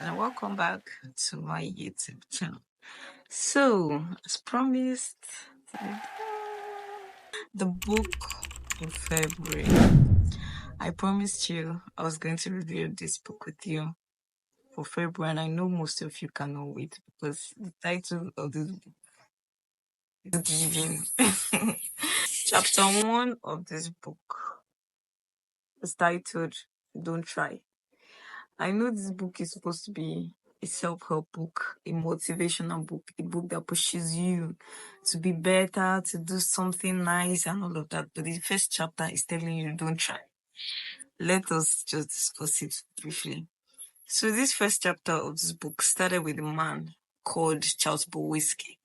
and welcome back to my YouTube channel. So, as promised, the book of February. I promised you I was going to review this book with you for February, and I know most of you cannot wait because the title of this book is giving. Chapter 1 of this book is titled Don't Try. I know this book is supposed to be a self-help book, a motivational book, a book that pushes you to be better, to do something nice and all of that. But the first chapter is telling you don't try. Let us just discuss it briefly. So this first chapter of this book started with a man called Charles Buwoski.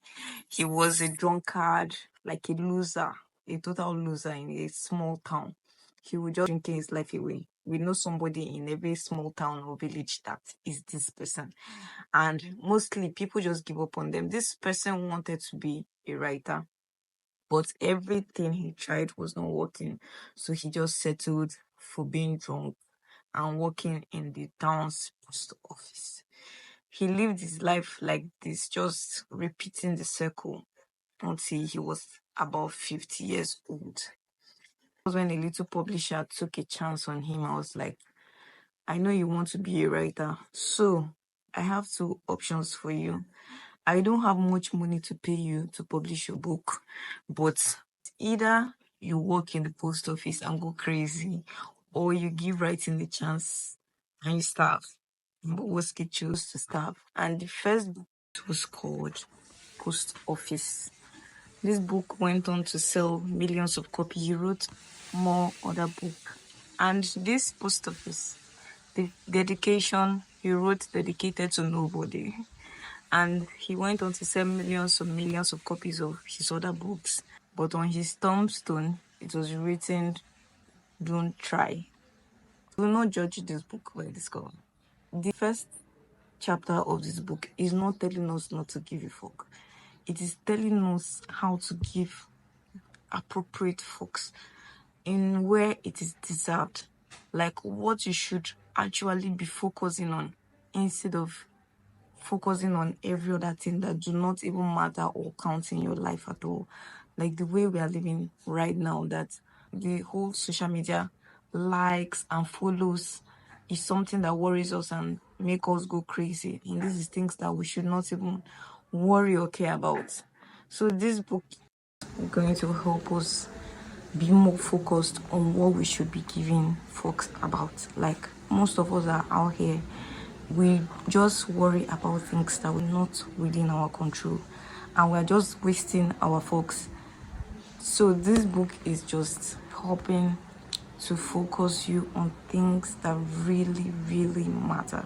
He was a drunkard, like a loser, a total loser in a small town. He would just drinking his life away. We know somebody in a very small town or village that is this person. And mostly people just give up on them. This person wanted to be a writer, but everything he tried was not working. So he just settled for being drunk and working in the town's post office. He lived his life like this, just repeating the circle until he was about 50 years old. That was when a little publisher took a chance on him. I was like, I know you want to be a writer, so I have two options for you. I don't have much money to pay you to publish your book, but either you work in the post office and go crazy, or you give writing a chance and you starve. But Woski chose to starve, and the first book was called Post Office. This book went on to sell millions of copies. He wrote more other books, and this post office, the dedication he wrote dedicated to nobody. And he went on to sell millions of copies of his other books. But on his tombstone, it was written, don't try. Do not judge this book by this cover. The first chapter of this book is not telling us not to give a fuck. It is telling us how to give appropriate fucks in where it is deserved. Like what you should actually be focusing on instead of focusing on every other thing that do not even matter or count in your life at all. Like the way we are living right now, that the whole social media likes and follows is something that worries us and make us go crazy. And this is things that we should not even worry or care about. So this book is going to help us be more focused on what we should be giving folks about. Like most of us are out here, we just worry about things that were not within our control, and we're just wasting our folks. So this book is just helping to focus you on things that really, really matter.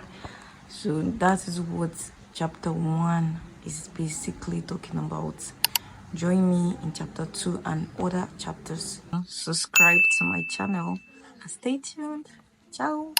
So that is what chapter 1 is basically talking about. Join me in chapter 2 and other chapters. Subscribe to my channel and stay tuned. Ciao.